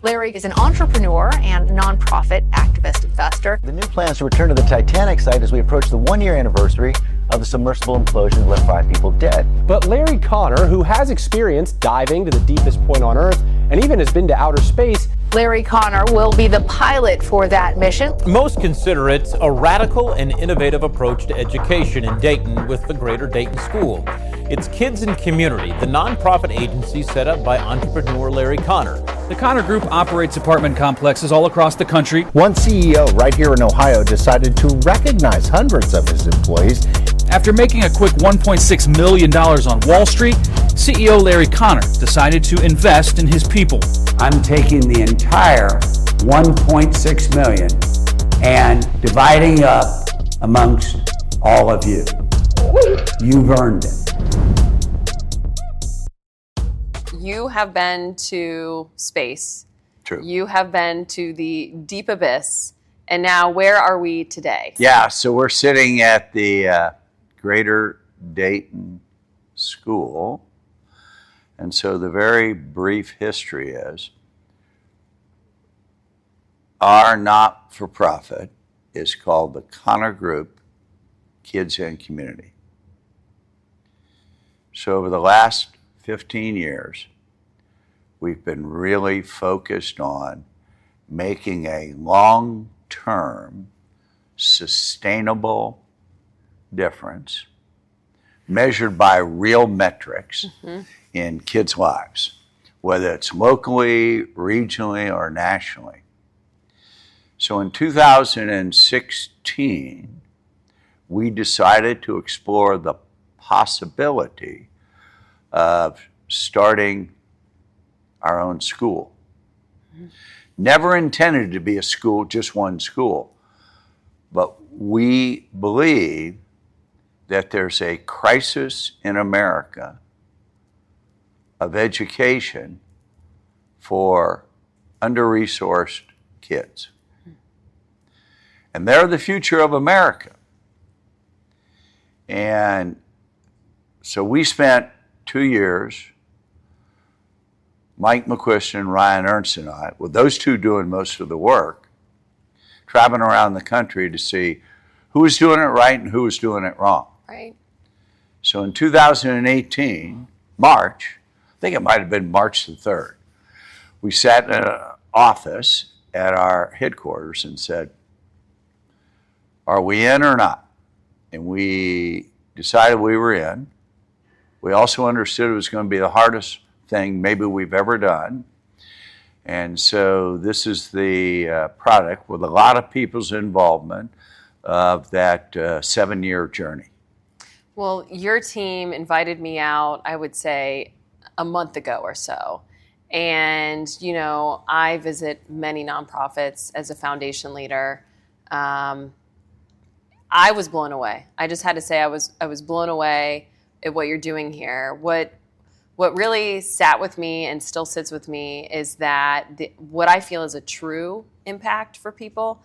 Larry is an entrepreneur and nonprofit activist investor. The new plans to return to the Titanic site as we approach the one-year anniversary of the submersible implosion that left 5 people dead. But Larry Connor, who has experience diving to the deepest point on Earth and even has been to outer space. Larry Connor will be the pilot for that mission. Most consider it a radical and innovative approach to education in Dayton with the Greater Dayton School. It's Kids and Community, the nonprofit agency set up by entrepreneur Larry Connor. The Connor Group operates apartment complexes all across the country. One CEO right here in Ohio decided to recognize hundreds of his employees. After making a quick $1.6 million on Wall Street, CEO Larry Connor decided to invest in his people. I'm taking the entire $1.6 million and dividing up amongst all of you. You've earned it. You have been to space. True. You have been to the deep abyss. And now where are we today? Yeah, so we're sitting at the Greater Dayton School. And so the very brief history is our not-for-profit is called the Connor Group Kids and Community. So over the last 15 years, we've been really focused on making a long-term, sustainable difference measured by real metrics in kids' lives, whether it's locally, regionally, or nationally. So in 2016, we decided to explore the possibility of starting our own school. Never intended to be a school, just one school. But we believe that there's a crisis in America of education for under-resourced kids. And they're the future of America. And so we spent 2 years, Mike McQuiston and Ryan Ernst and I, with those two doing most of the work, traveling around the country to see who was doing it right and who was doing it wrong. Right. So in 2018, March, I think it might have been March the 3rd, we sat in an office at our headquarters and said, are we in or not? And we decided we were in. We also understood it was going to be the hardest thing maybe we've ever done. And so this is the product with a lot of people's involvement of that 7-year journey. Well, your team invited me out, I would say, a month ago or so. And, you know, I visit many nonprofits as a foundation leader. I was blown away. I just had to say I was blown away at what you're doing here. What really sat with me and still sits with me is that what I feel is a true impact for people.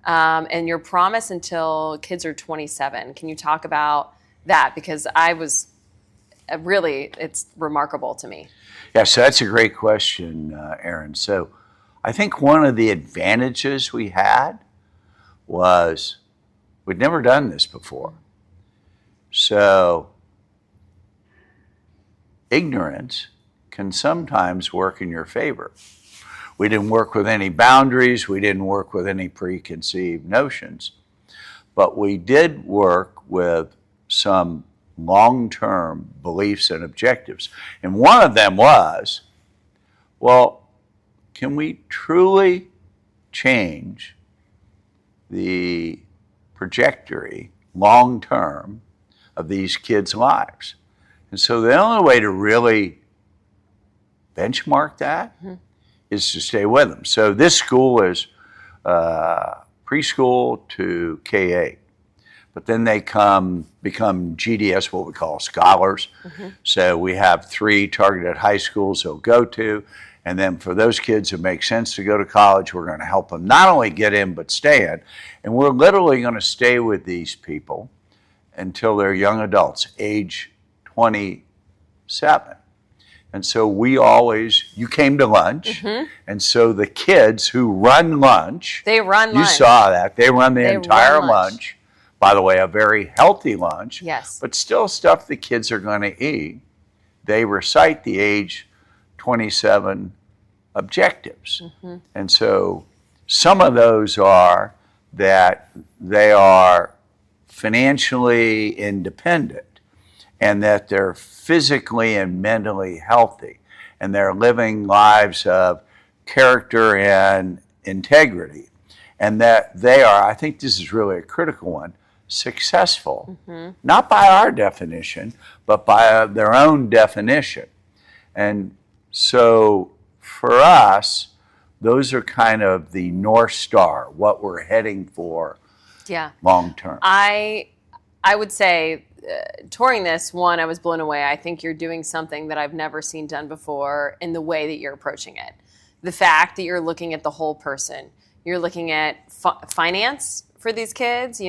And your promise until kids are 27. Can you talk about that? Because I was really, it's remarkable to me. Yeah, so that's a great question, Erin. So I think one of the advantages we had was we'd never done this before. So ignorance can sometimes work in your favor. We didn't work with any boundaries. We didn't work with any preconceived notions. But we did work with some long-term beliefs and objectives. And one of them was, well, can we truly change the trajectory long-term of these kids' lives? And so the only way to really benchmark that is to stay with them. So this school is preschool to K-8. But then they become GDS, what we call scholars. So we have 3 targeted high schools they'll go to. And then for those kids it makes sense to go to college, we're going to help them not only get in, but stay in. And we're literally going to stay with these people until they're young adults, age 27. And so you came to lunch, and so the kids who run lunch, They run you lunch. saw that, they run the They entire run lunch. lunch. By the way, a very healthy lunch, Yes. but still stuff the kids are going to eat. They recite the age 27 objectives. And so some of those are that they are financially independent, and that they're physically and mentally healthy, and they're living lives of character and integrity, and that they are, I think this is really a critical one, successful, not by our definition, but by their own definition. And so for us, those are kind of the North Star, what we're heading for long term. I would say, touring this, one, I was blown away. I think you're doing something that I've never seen done before in the way that you're approaching it. The fact that you're looking at the whole person. You're looking at finance for these kids,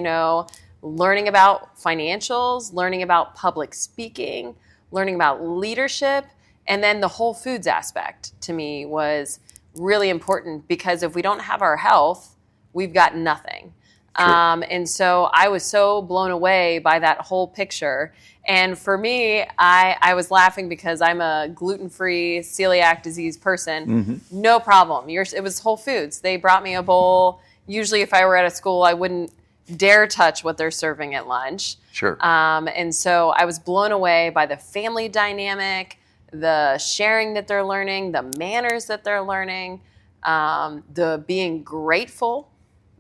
learning about financials, learning about public speaking, learning about leadership, and then the whole foods aspect to me was really important, because if we don't have our health, we've got nothing. And so I was so blown away by that whole picture. And for me, I was laughing because I'm a gluten-free celiac disease person. No problem. It was Whole Foods. They brought me a bowl. Usually if I were at a school, I wouldn't dare touch what they're serving at lunch. Sure. And so I was blown away by the family dynamic, the sharing that they're learning, the manners that they're learning, the being grateful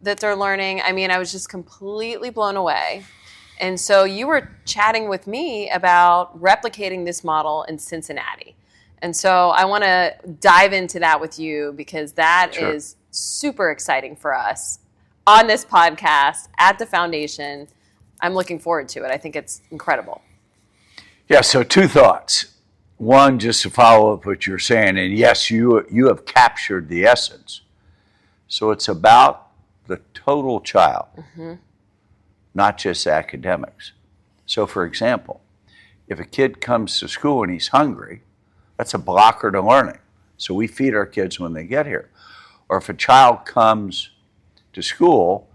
that they're learning. I mean, I was just completely blown away. And so you were chatting with me about replicating this model in Cincinnati. And so I want to dive into that with you, because that is super exciting for us on this podcast at the foundation. I'm looking forward to it. I think it's incredible. Yeah, so two thoughts. One, just to follow up what you're saying, and yes, you have captured the essence. So it's about the total child, not just academics. So for example, if a kid comes to school and he's hungry, that's a blocker to learning. So we feed our kids when they get here. Or if a child comes to school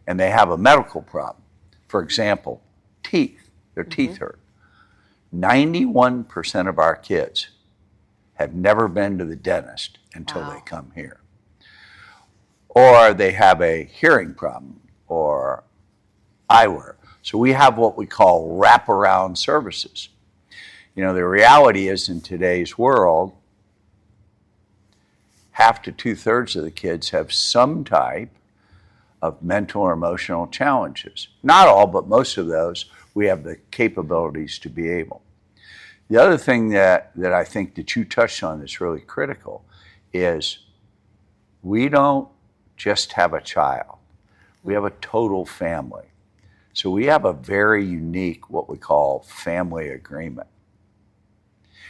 and they have a medical problem, for example, their teeth hurt. 91% of our kids have never been to the dentist until they come here. Or they have a hearing problem or eyewear. So we have what we call wraparound services. The reality is, in today's world, half to 2/3 of the kids have some type of mental or emotional challenges. Not all, but most of those, we have the capabilities to be able. The other thing that I think that you touched on that's really critical is we don't just have a child. We have a total family. So we have a very unique, what we call, family agreement.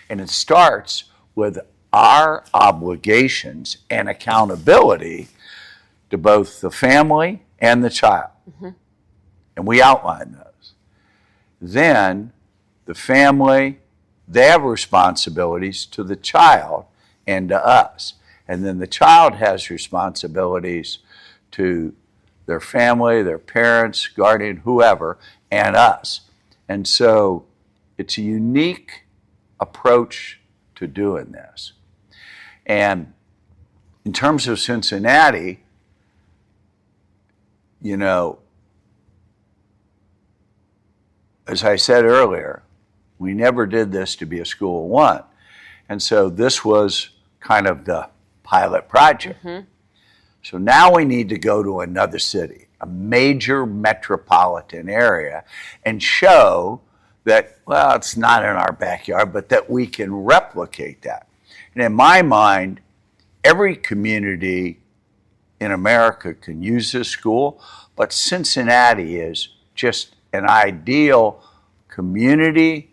And it starts with our obligations and accountability to both the family and the child. And we outline those. Then the family, they have responsibilities to the child and to us. And then the child has responsibilities to their family, their parents, guardian, whoever, and us. And so it's a unique approach to doing this. And in terms of Cincinnati, as I said earlier, we never did this to be a school of one. And so this was kind of the pilot project. So now we need to go to another city, a major metropolitan area, and show that, well, it's not in our backyard, but that we can replicate that. And in my mind, every community in America can use this school, but Cincinnati is just an ideal community,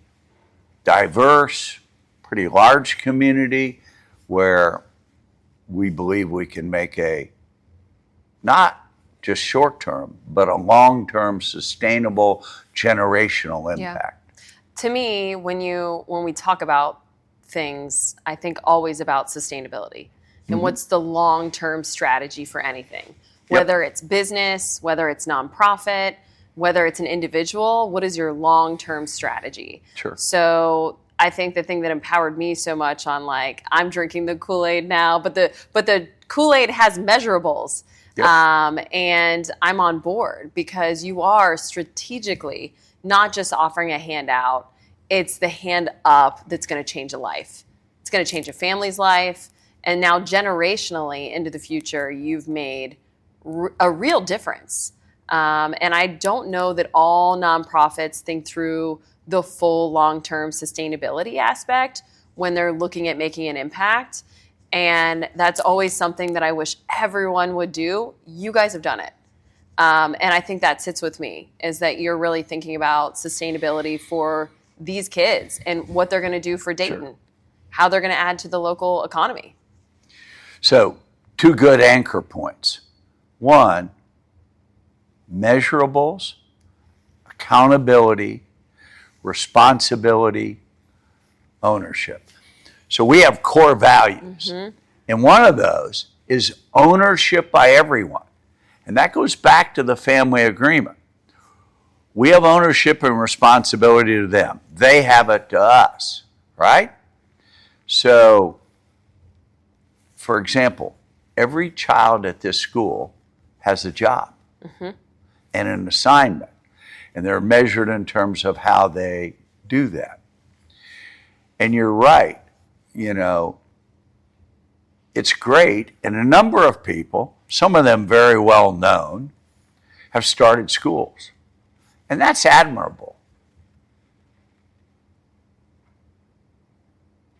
diverse, pretty large community, where we believe we can make a not just short-term, but a long-term, sustainable, generational impact. To me, when we talk about things, I think, always about sustainability and what's the long-term strategy for anything, whether it's business, whether it's nonprofit, whether it's an individual. What is your long-term strategy? Sure. So I think the thing that empowered me so much on, like, I'm drinking the Kool-Aid now, but the Kool-Aid has measurables. Yep. And I'm on board because you are strategically not just offering a handout, it's the hand up that's going to change a life. It's going to change a family's life. And now generationally into the future, you've made a real difference. And I don't know that all nonprofits think through the full long-term sustainability aspect when they're looking at making an impact. And that's always something that I wish everyone would do. You guys have done it. And I think that sits with me, is that you're really thinking about sustainability for these kids and what they're going to do for Dayton, Sure. how they're going to add to the local economy. So, 2 good anchor points. 1, measurables, accountability, responsibility, ownership. So we have core values. And one of those is ownership by everyone. And that goes back to the family agreement. We have ownership and responsibility to them. They have it to us, right? So, for example, every child at this school has a job and an assignment. And they're measured in terms of how they do that. And you're right, you know, it's great. And a number of people, some of them very well known, have started schools. And that's admirable.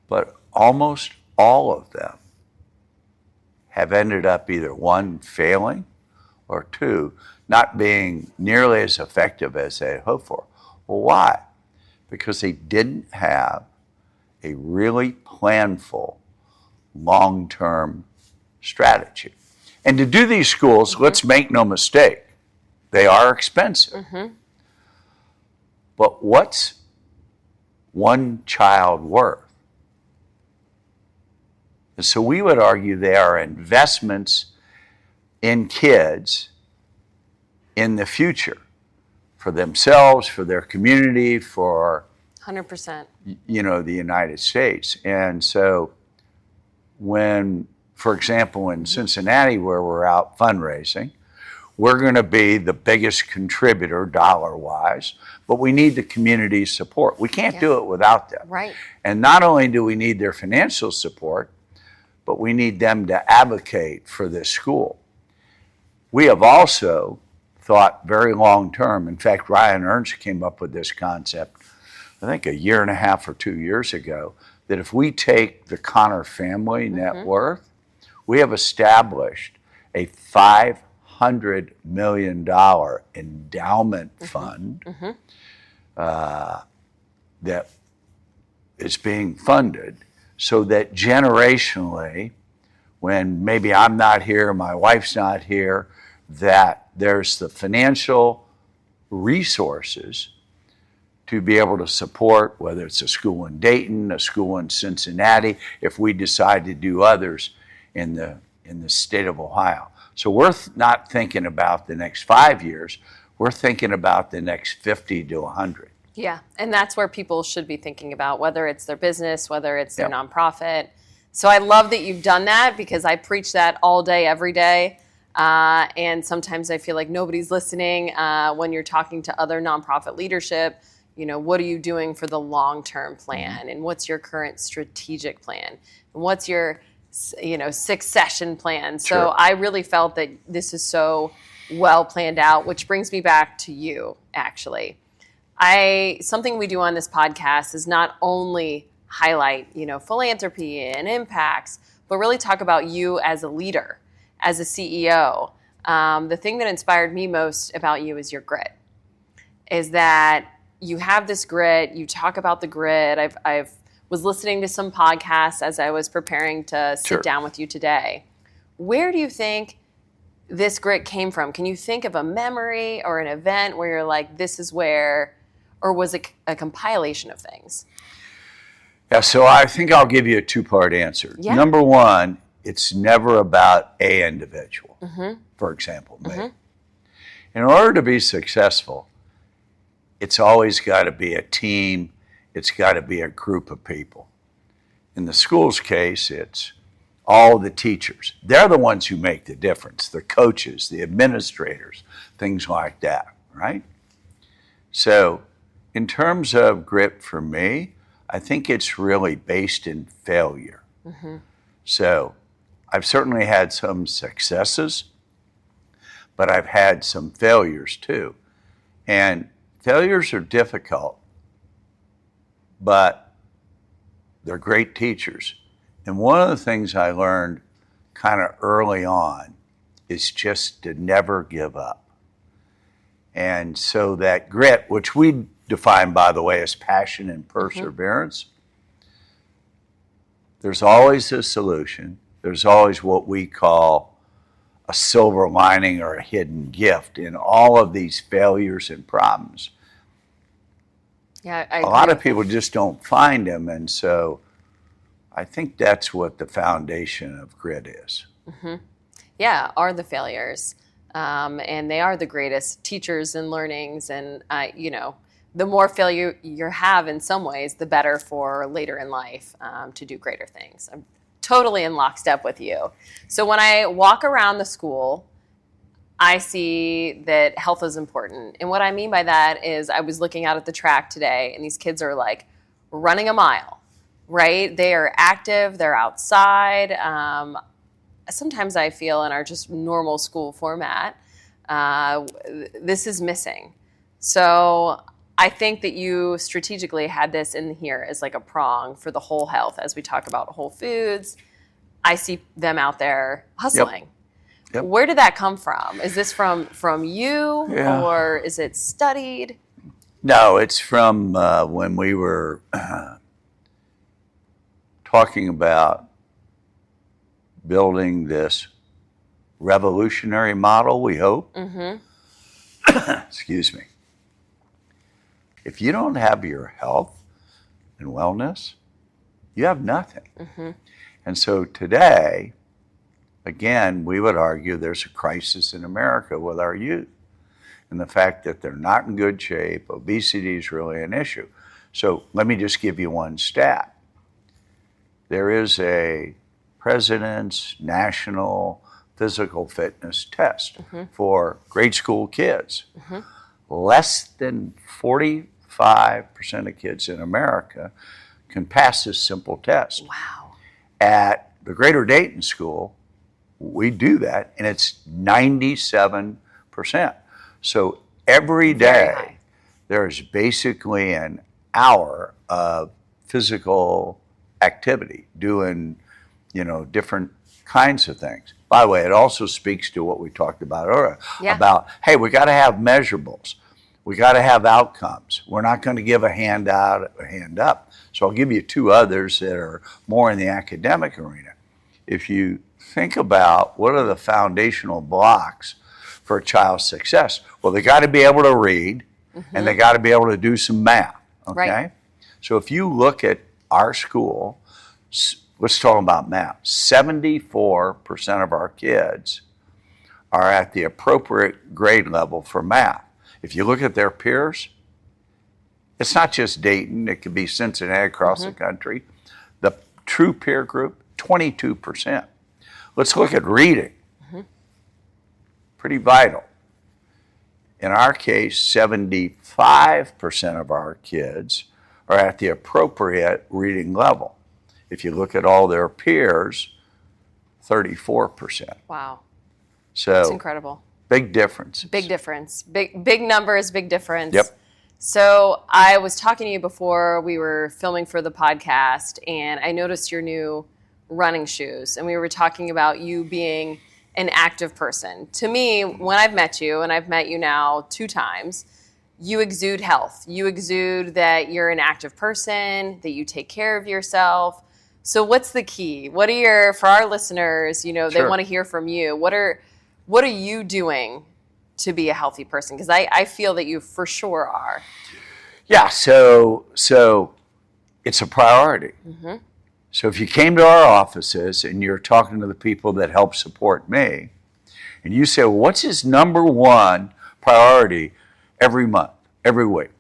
But almost all of them have ended up either 1, failing, or 2, not being nearly as effective as they had hoped for. Well, why? Because they didn't have a really planful, long-term strategy. And to do these schools, let's make no mistake, they are expensive. But what's one child worth? And so we would argue they are investments in kids in the future, for themselves, for their community, for 100%. You know, the United States. And so when, for example, in Cincinnati, where we're out fundraising, we're going to be the biggest contributor dollar-wise, but we need the community support. We can't do it without them. Right. And not only do we need their financial support, but we need them to advocate for this school. We have also thought very long-term. In fact, Ryan Ernst came up with this concept, I think 1.5 years or 2 years ago, that if we take the Connor family net worth, we have established a $500 million endowment fund that is being funded so that generationally, when maybe I'm not here, my wife's not here, that there's the financial resources to be able to support, whether it's a school in Dayton, a school in Cincinnati, if we decide to do others in the state of Ohio. So we're not thinking about the next 5 years, we're thinking about the next 50 to 100. Yeah, and that's where people should be thinking about, whether it's their business, whether it's their nonprofit. So I love that you've done that, because I preach that all day, every day. And sometimes I feel like nobody's listening when you're talking to other nonprofit leadership. You know, what are you doing for the long-term plan? And what's your current strategic plan? And what's your, succession plan? So Sure. I really felt that this is so well planned out, which brings me back to you, actually. Something we do on this podcast is not only highlight, philanthropy and impacts, but really talk about you as a leader, as a CEO. The thing that inspired me most about you is your grit. Is that you have this grit. You talk about the grit. I've was listening to some podcasts as I was preparing to sit down with you today. Where do you think this grit came from? Can you think of a memory or an event where you're like, this is where, or was it a compilation of things? Yeah, so I think I'll give you a two-part answer. Yeah. Number one, it's never about a individual. For example, me. In order to be successful, it's always got to be a team. It's got to be a group of people. In the school's case, it's all the teachers. They're the ones who make the difference, the coaches, the administrators, things like that, right? So in terms of grit for me, I think it's really based in failure. So I've certainly had some successes, but I've had some failures too. And failures are difficult, but they're great teachers. And one of the things I learned kind of early on is just to never give up. And so that grit, which we define, by the way, as passion and perseverance, there's always a solution. There's always what we call a silver lining or a hidden gift in all of these failures and problems. Yeah, a lot of people just don't find them, and so I think that's what the foundation of grit is. Yeah, are the failures. And they are the greatest teachers and learnings. And, you know, the more failure you have in some ways, the better for later in life to do greater things. I'm totally in lockstep with you. So when I walk around the school, I see that health is important. And what I mean by that is I was looking out at the track today, and these kids are like running a mile, right? They are active, they're outside. Sometimes I feel in our just normal school format, this is missing. So I think that you strategically had this in here as like a prong for the whole health. As we talk about whole foods, I see them out there hustling. Yep. Where did that come from? Is this from you, Yeah. or is it studied? No, it's from when we were talking about building this revolutionary model, we hope. Excuse me. If you don't have your health and wellness, you have nothing. And so today, again, we would argue there's a crisis in America with our youth and the fact that they're not in good shape. Obesity is really an issue. So let me just give you one stat. There is a President's National Physical Fitness Test for grade school kids. Less than 45% of kids in America can pass this simple test. Wow. At the Greater Dayton School, we do that, and it's 97%. So every day, there's basically an hour of physical activity, doing, you know, different kinds of things. By the way, it also speaks to what we talked about earlier, about, hey, we got to have measurables. We got to have outcomes. We're not going to give a hand out, a hand up. So I'll give you two others that are more in the academic arena. If you think about what are the foundational blocks for a child's success, well, they got to be able to read, and they got to be able to do some math, okay? Right. So if you look at our school, let's talk about math. 74% of our kids are at the appropriate grade level for math. If you look at their peers, it's not just Dayton, it could be Cincinnati across the country. The true peer group, 22%. Let's look at reading. Pretty vital. In our case, 75% of our kids are at the appropriate reading level. If you look at all their peers, 34%. Wow. So That's incredible. Big difference. Big difference. Big numbers, big difference. Yep. So I was talking to you before we were filming for the podcast, and I noticed your new running shoes. And we were talking about you being an active person. To me, when I've met you, and I've met you now 2 times, you exude health. You exude that you're an active person, that you take care of yourself. So what's the key? What are for our listeners, you know, they want to hear from you. What are you doing to be a healthy person? Because I feel that you for sure are. Yeah, so it's a priority. So if you came to our offices and you're talking to the people that help support me, and you say, well, what's his number one priority every month, every week?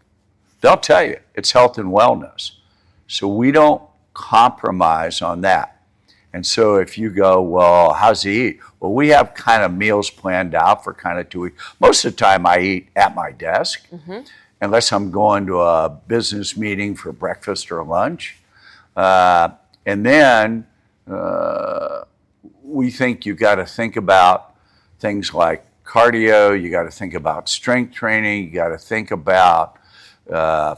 They'll tell you it's health and wellness. So we don't compromise on that. And so if you go, well, how's he eat? Well, we have kind of meals planned out for kind of 2 weeks. Most of the time I eat at my desk, unless I'm going to a business meeting for breakfast or lunch. And then we think you've got to think about things like cardio, you got to think about strength training, you got to think about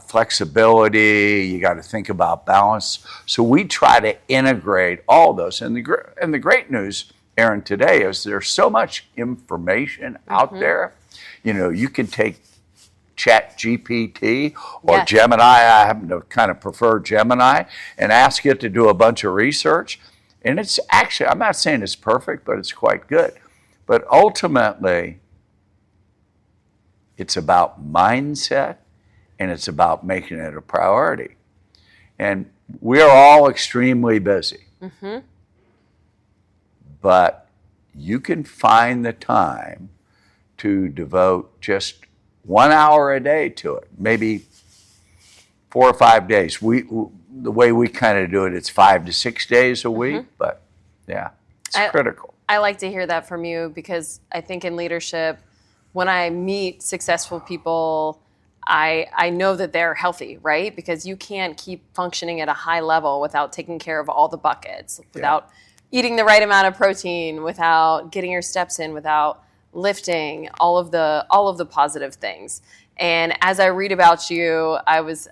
flexibility, you got to think about balance. So we try to integrate all those. And the great news, Erin, today is there's so much information out there. You know, you can take Chat GPT or Gemini. I happen to kind of prefer Gemini, and ask it to do a bunch of research. And it's actually, I'm not saying it's perfect, but it's quite good. But ultimately, it's about mindset, and it's about making it a priority. And we're all extremely busy. But you can find the time to devote just 1 hour a day to it, maybe 4 or 5 days. The way we kind of do it, it's 5 to 6 days a week, but yeah, it's critical. I like to hear that from you, because I think in leadership, when I meet successful people, I know that they're healthy, right? Because you can't keep functioning at a high level without taking care of all the buckets, without eating the right amount of protein, without getting your steps in, without lifting, all of the positive things. And as I read about you, I was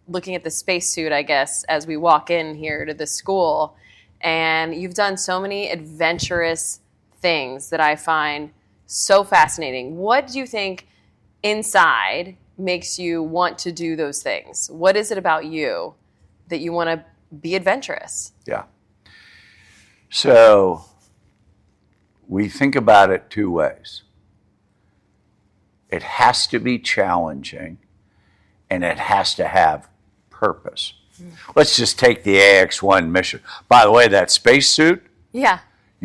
looking at the spacesuit, I guess, as we walk in here to the school, and you've done so many adventurous things that I find so fascinating. What do you think inside makes you want to do those things? What is it about you that you want to be adventurous? Yeah. So we think about it two ways. It has to be challenging, and it has to have purpose. Let's just take the AX-1 mission. By the way, that spacesuit, you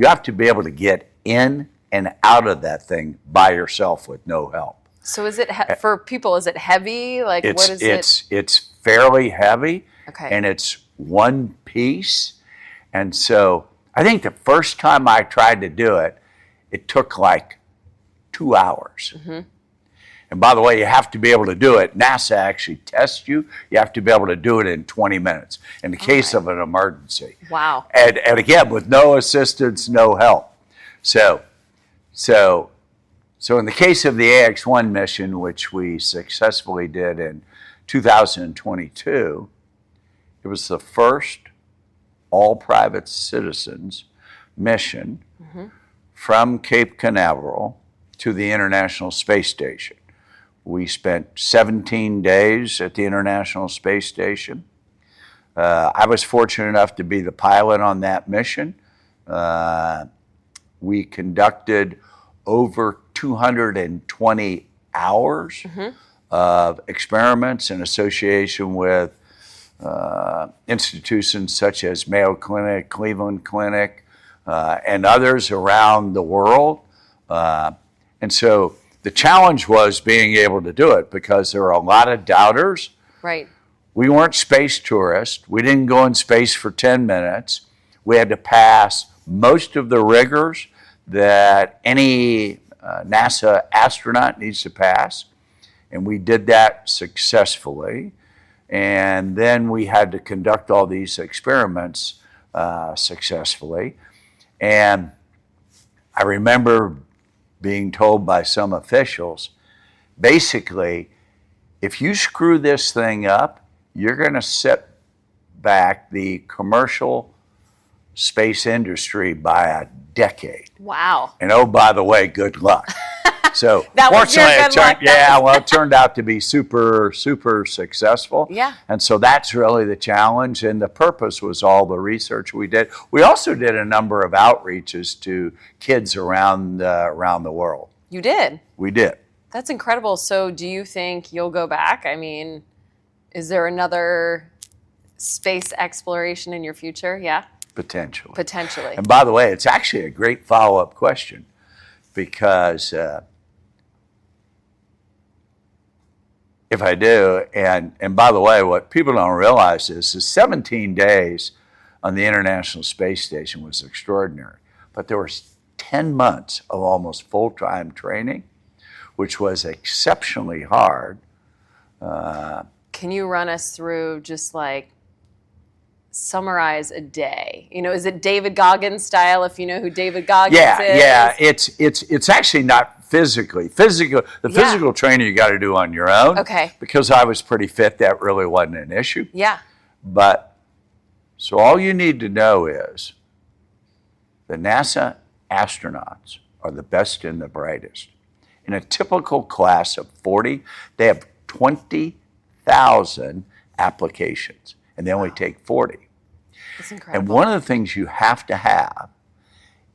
have to be able to get in and out of that thing by yourself with no help. So is it, for people, is it heavy? Like, what is it? It's fairly heavy, Okay. and it's one piece. And so I think the first time I tried to do it, it took like 2 hours. And by the way, you have to be able to do it. NASA actually tests you. You have to be able to do it in 20 minutes in the case of an emergency. Wow. And again, with no assistance, no help. So in the case of the AX-1 mission, which we successfully did in 2022, it was the first all-private citizens mission from Cape Canaveral to the International Space Station. We spent 17 days at the International Space Station. I was fortunate enough to be the pilot on that mission. We conducted over 220 hours of experiments in association with institutions such as Mayo Clinic, Cleveland Clinic, and others around the world. And so the challenge was being able to do it, because there are a lot of doubters. Right. We weren't space tourists. We didn't go in space for 10 minutes. We had to pass most of the rigors that any NASA astronaut needs to pass, and we did that successfully. And then we had to conduct all these experiments successfully. And I remember being told by some officials, basically, if you screw this thing up, you're going to set back the commercial space industry by a decade. Wow. And oh, by the way, good luck. So That was your good luck. It turned out to be super, super successful. Yeah. And so that's really the challenge, and the purpose was all the research we did. We also did a number of outreaches to kids around the world. You did? We did. That's incredible. So do you think you'll go back? I mean, is there another space exploration in your future? Yeah. Potentially. Potentially. And by the way, it's actually a great follow-up question because if I do, and by the way, what people don't realize is the 17 days on the International Space Station was extraordinary, but there were 10 months of almost full-time training, which was exceptionally hard. Can you run us through just like summarize a day? You know, is it David Goggins style? If you know who David Goggins is. Yeah. It's actually not physically. The physical training you got to do on your own. Okay. Because I was pretty fit, that really wasn't an issue. Yeah. But so all you need to know is the NASA astronauts are the best and the brightest. In a typical class of 40, they have 20,000 applications, and they only take 40. That's incredible. And one of the things you have to have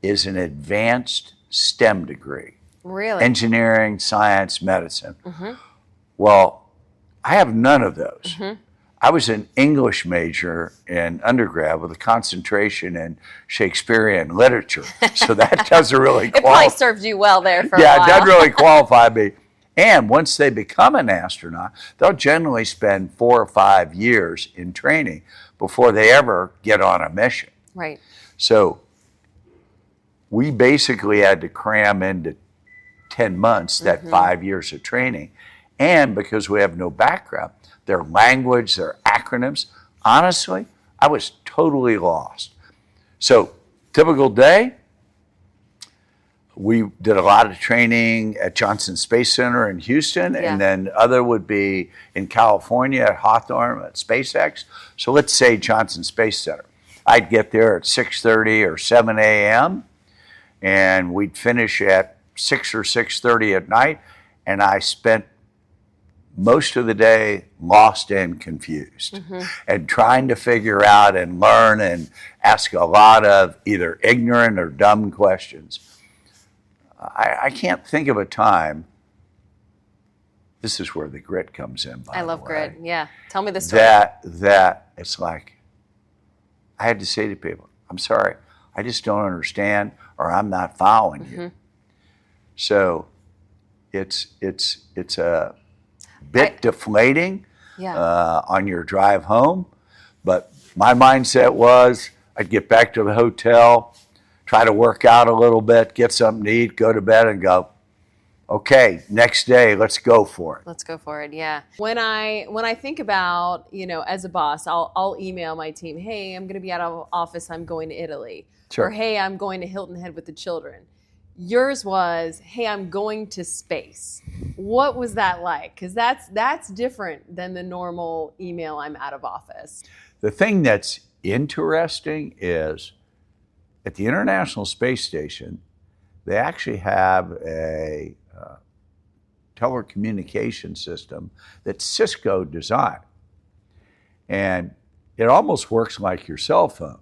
is an advanced STEM degree. Really? Engineering, science, medicine. Well, I have none of those. I was an English major in undergrad with a concentration in Shakespearean literature. So that doesn't really It probably served you well there for a while. Yeah, it doesn't really qualify me. And once they become an astronaut, they'll generally spend 4 or 5 years in training before they ever get on a mission. Right. So we basically had to cram into 10 months that 5 years of training. And because we have no background, their language, their acronyms, honestly, I was totally lost. So typical day, we did a lot of training at Johnson Space Center in Houston, and then other would be in California at Hawthorne at SpaceX. So let's say Johnson Space Center. I'd get there at 6:30 or 7 a.m., and we'd finish at 6 or 6:30 at night, and I spent most of the day lost and confused and trying to figure out and learn and ask a lot of either ignorant or dumb questions. I can't think of a time, this is where the grit comes in, by I the love way, grit. Yeah. Tell me the story. that it's like, I had to say to people, I'm sorry, I just don't understand, or I'm not following you. So it's a bit deflating on your drive home, but my mindset was I'd get back to the hotel, try to work out a little bit, get something to eat, go to bed, and go, okay, next day, let's go for it. Let's go for it. Yeah. When I think about, you know, as a boss, I'll email my team, hey, I'm going to be out of office. I'm going to Italy. Sure. Or, hey, I'm going to Hilton Head with the children. Yours was, hey, I'm going to space. What was that like? Because that's different than the normal email, I'm out of office. The thing that's interesting is at the International Space Station, they actually have a telecommunication system that Cisco designed. And it almost works like your cell phone.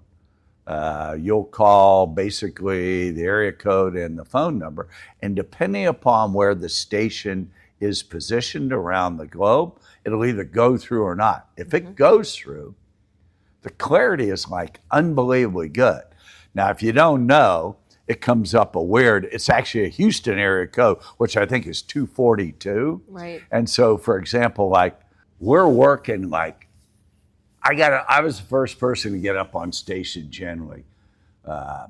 You'll call basically the area code and the phone number, and depending upon where the station is positioned around the globe, it'll either go through or not. If it goes through, the clarity is like unbelievably good. Now, if you don't know, it comes up it's actually a Houston area code, which I think is 242. Right. And so, for example, like we're working like, I was the first person to get up on station generally at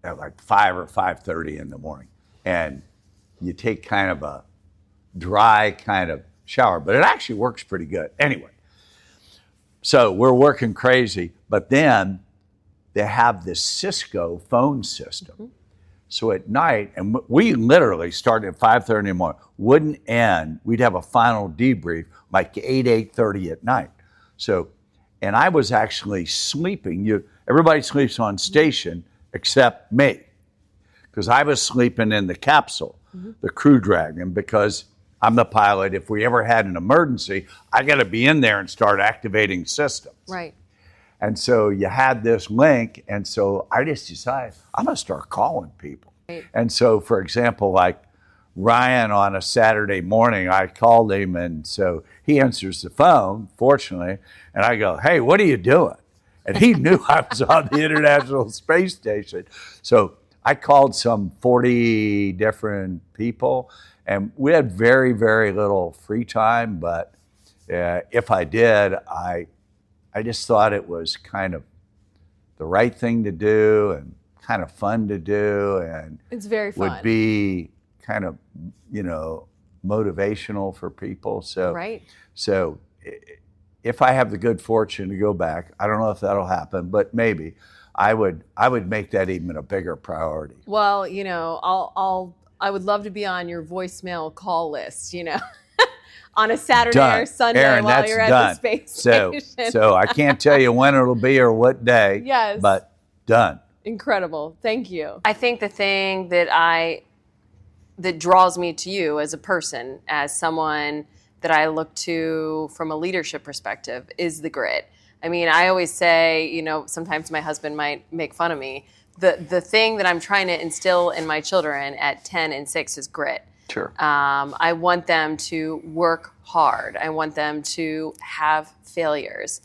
like 5 or 5:30 in the morning. And you take kind of a dry kind of shower, but it actually works pretty good. Anyway, so we're working crazy, but then they have this Cisco phone system. So at night, and we literally started at 5:30 in the morning, wouldn't end, we'd have a final debrief like 8:30 at night. So, and I was actually sleeping. Everybody sleeps on station except me, because I was sleeping in the capsule, the Crew Dragon, because I'm the pilot. If we ever had an emergency, I got to be in there and start activating systems. Right. And so you had this link, and so I just decided I'm going to start calling people. Right. And so, for example, like Ryan on a Saturday morning, I called him, and so he answers the phone, fortunately, and I go, "Hey, what are you doing?" And he knew I was on the International Space Station. So I called some 40 different people, and we had very, very little free time, but if I did, I just thought it was kind of the right thing to do and kind of fun to do, and It's very fun. would be kind of, motivational for people. So, Right. So if I have the good fortune to go back, I don't know if that'll happen, but maybe I would make that even a bigger priority. Well, I would love to be on your voicemail call list, on a Saturday Done. or Sunday Aaron, while that's you're at done. the space So, station. so I can't tell you when it'll be or what day. Yes. But done. Incredible. Thank you. I think the thing that draws me to you as a person, as someone that I look to from a leadership perspective, is the grit. I mean, I always say, sometimes my husband might make fun of me. The thing that I'm trying to instill in my children at 10 and 6 is grit. Sure. I want them to work hard. I want them to have failures.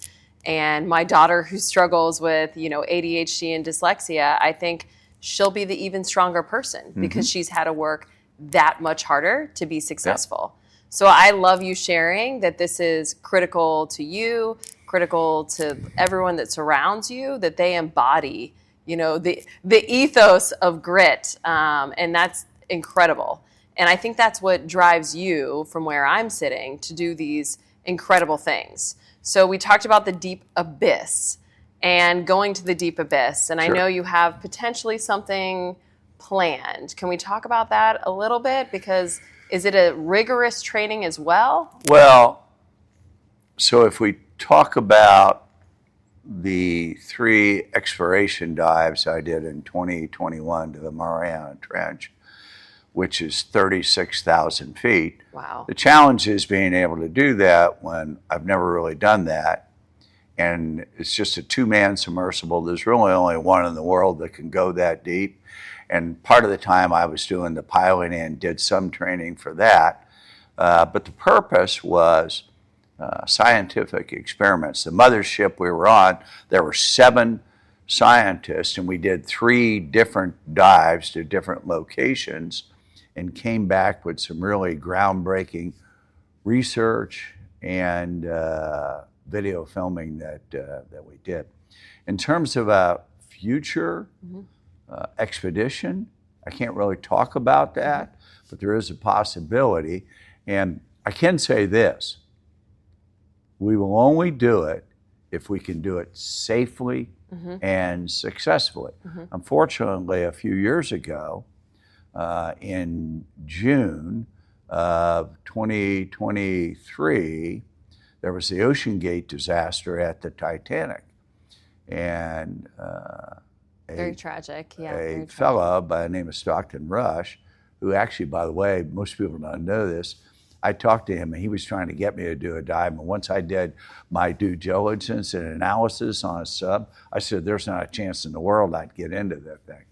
And my daughter, who struggles with, ADHD and dyslexia, I think she'll be the even stronger person because she's had to work that much harder to be successful. Yep. So I love you sharing that this is critical to you, critical to everyone that surrounds you, that they embody, the ethos of grit. And that's incredible. And I think that's what drives you from where I'm sitting to do these incredible things. So we talked about the deep abyss and going to the deep abyss. And sure. I know you have potentially something planned. Can we talk about that a little bit? Because is it a rigorous training as well? Well, so if we talk about the 3 exploration dives I did in 2021 to the Mariana Trench, which is 36,000 feet. Wow. The challenge is being able to do that when I've never really done that. And it's just a 2-man submersible. There's really only one in the world that can go that deep. And part of the time I was doing the piloting and did some training for that. But the purpose was scientific experiments. The mothership we were on, there were 7 scientists, and we did 3 different dives to different locations and came back with some really groundbreaking research and video filming that we did. In terms of a future expedition, I can't really talk about that, but there is a possibility. And I can say this: we will only do it if we can do it safely and successfully. Unfortunately, a few years ago, in June of 2023, there was the Ocean Gate disaster at the Titanic. And very tragic, yeah. A fella by the name of Stockton Rush, who actually, by the way, most people don't know this, I talked to him and he was trying to get me to do a dive. And once I did my due diligence and analysis on a sub, I said, there's not a chance in the world I'd get into that thing.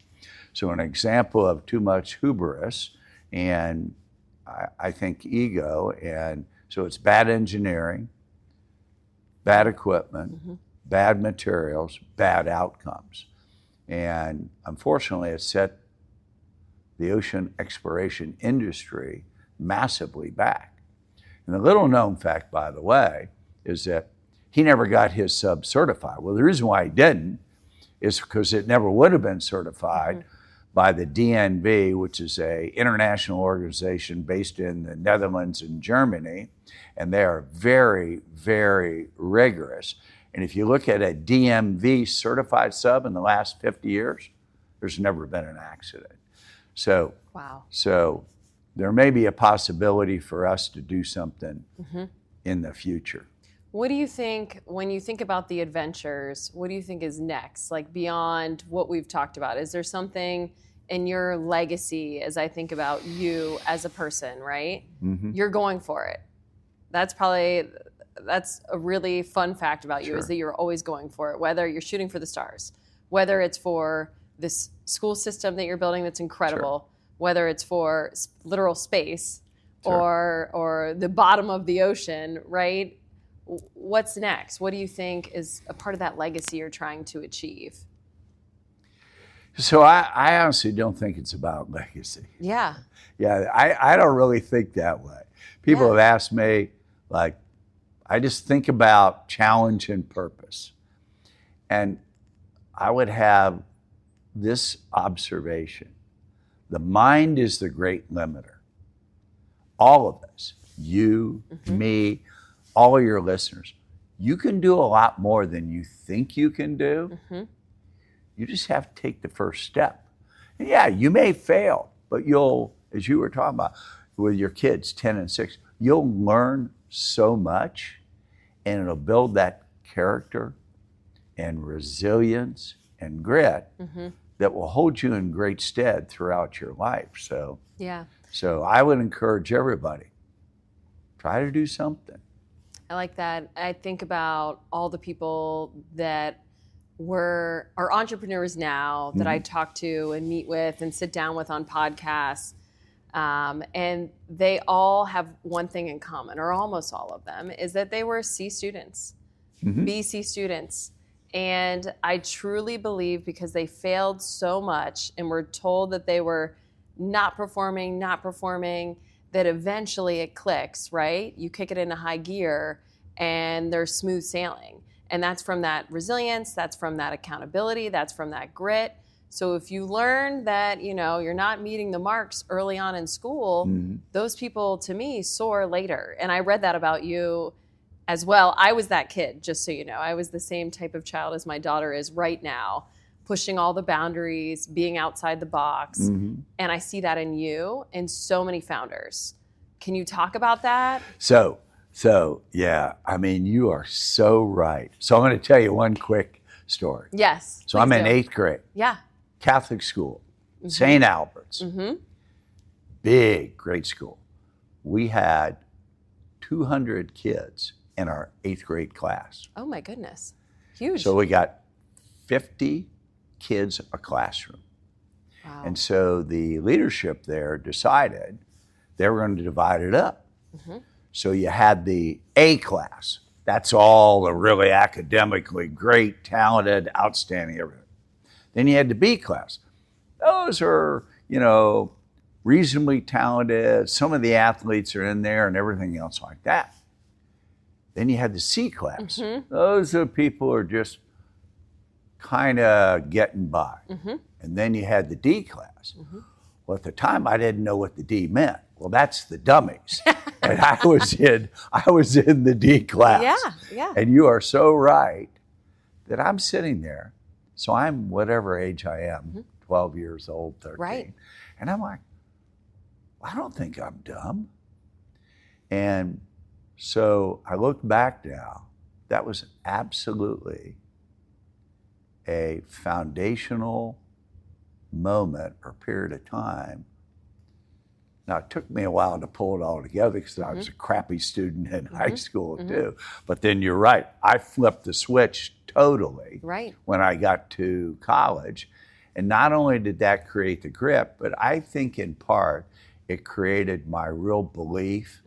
So an example of too much hubris and I think ego. And so it's bad engineering, bad equipment, bad materials, bad outcomes. And unfortunately, it set the ocean exploration industry massively back. And the little known fact, by the way, is that he never got his sub certified. Well, the reason why he didn't is because it never would have been certified by the DNV, which is an international organization based in the Netherlands and Germany. And they are very, very rigorous. And if you look at a DMV certified sub in the last 50 years, there's never been an accident. So, wow. So there may be a possibility for us to do something in the future. What do you think, when you think about the adventures, what do you think is next? Like beyond what we've talked about, is there something in your legacy as I think about you as a person, right? You're going for it. That's a really fun fact about you, is that you're always going for it, whether you're shooting for the stars, whether it's for this school system that you're building that's incredible, whether it's for literal space or the bottom of the ocean, right? What's next? What do you think is a part of that legacy you're trying to achieve? So I honestly don't think it's about legacy. Yeah. Yeah, I don't really think that way. People have asked me, like, I just think about challenge and purpose. And I would have this observation. The mind is the great limiter. All of us, you, me, all of your listeners, you can do a lot more than you think you can do. You just have to take the first step. And yeah, you may fail, but you'll, as you were talking about with your kids, 10 and 6, you'll learn so much, and it'll build that character and resilience and grit that will hold you in great stead throughout your life. So I would encourage everybody, try to do something. I like that. I think about all the people that are entrepreneurs now that I talk to and meet with and sit down with on podcasts. And they all have one thing in common, or almost all of them, is that they were C students, BC students. And I truly believe because they failed so much and were told that they were not performing, that eventually it clicks, right? You kick it into high gear and they're smooth sailing. And that's from that resilience, that's from that accountability, that's from that grit. So if you learn that, you're not meeting the marks early on in school, those people, to me, soar later. And I read that about you as well. I was that kid, just so you know. I was the same type of child as my daughter is right now, pushing all the boundaries, being outside the box. And I see that in you and so many founders. Can you talk about that? So yeah, I mean, you are so right. So I'm going to tell you one quick story. Yes. So I'm in 8th grade. Yeah. Catholic school, St. Albert's, big, great school. We had 200 kids in our 8th grade class. Oh my goodness, huge. So we got 50 kids a classroom. Wow. And so the leadership there decided they were going to divide it up. So you had the A class. That's all the really academically great, talented, outstanding, everything. Then you had the B class. Those are, reasonably talented. Some of the athletes are in there and everything else like that. Then you had the C class. Those are people who are just kind of getting by. And then you had the D class. Well, at the time, I didn't know what the D meant. Well, that's the dummies. And I was in the D class. Yeah. And you are so right that I'm sitting there. So I'm whatever age I am, 12 years old, 13. Right. And I'm like, I don't think I'm dumb. And so I look back now, that was absolutely a foundational moment or period of time. Now, it took me a while to pull it all together because I was a crappy student in high school too. But then you're right, I flipped the switch totally when I got to college. And not only did that create the grip, but I think in part it created my real belief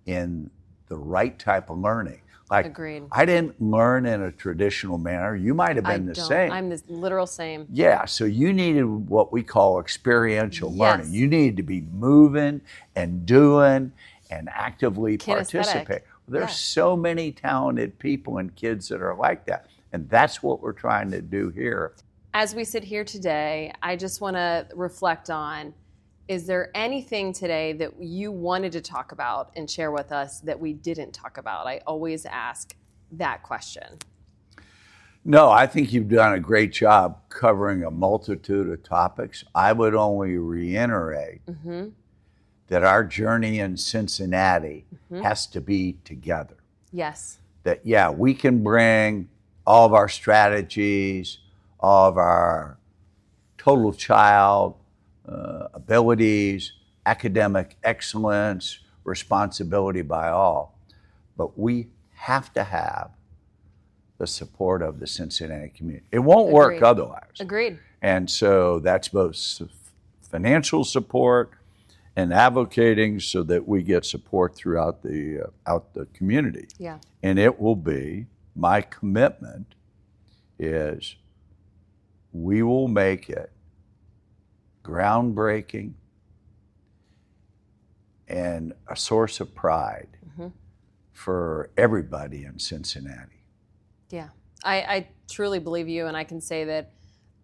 in the right type of learning. Like, agreed. I didn't learn in a traditional manner. You might have been the same. I'm the literal same. Yeah, so you needed what we call experiential learning. You needed to be moving and doing and actively participating. There's so many talented people and kids that are like that. And that's what we're trying to do here. As we sit here today, I just want to reflect on, is there anything today that you wanted to talk about and share with us that we didn't talk about? I always ask that question. No, I think you've done a great job covering a multitude of topics. I would only reiterate that our journey in Cincinnati has to be together. Yes. That, yeah, we can bring all of our strategies, all of our total child abilities, academic excellence, responsibility by all. But we have to have the support of the Cincinnati community. It won't work otherwise. Agreed. And so that's both financial support and advocating so that we get support throughout out the community. Yeah. And it will be, my commitment is we will make it groundbreaking and a source of pride for everybody in Cincinnati. Yeah, I truly believe you, and I can say that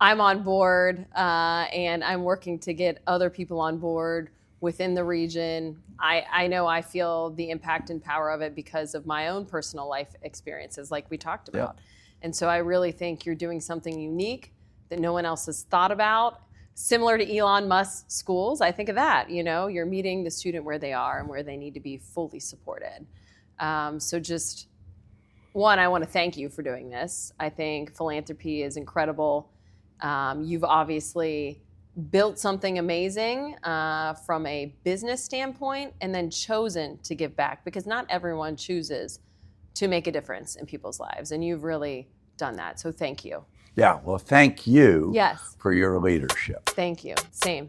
I'm on board, and I'm working to get other people on board within the region. I know I feel the impact and power of it because of my own personal life experiences, like we talked about. And so I really think you're doing something unique that no one else has thought about. Similar to Elon Musk's schools, I think of that. You know, you're meeting the student where they are and where they need to be fully supported. So just, one, I want to thank you for doing this. I think philanthropy is incredible. You've obviously built something amazing from a business standpoint, and then chosen to give back, because not everyone chooses to make a difference in people's lives. And you've really done that. So thank you. Yeah, well, thank you Yes. for your leadership. Thank you. Same.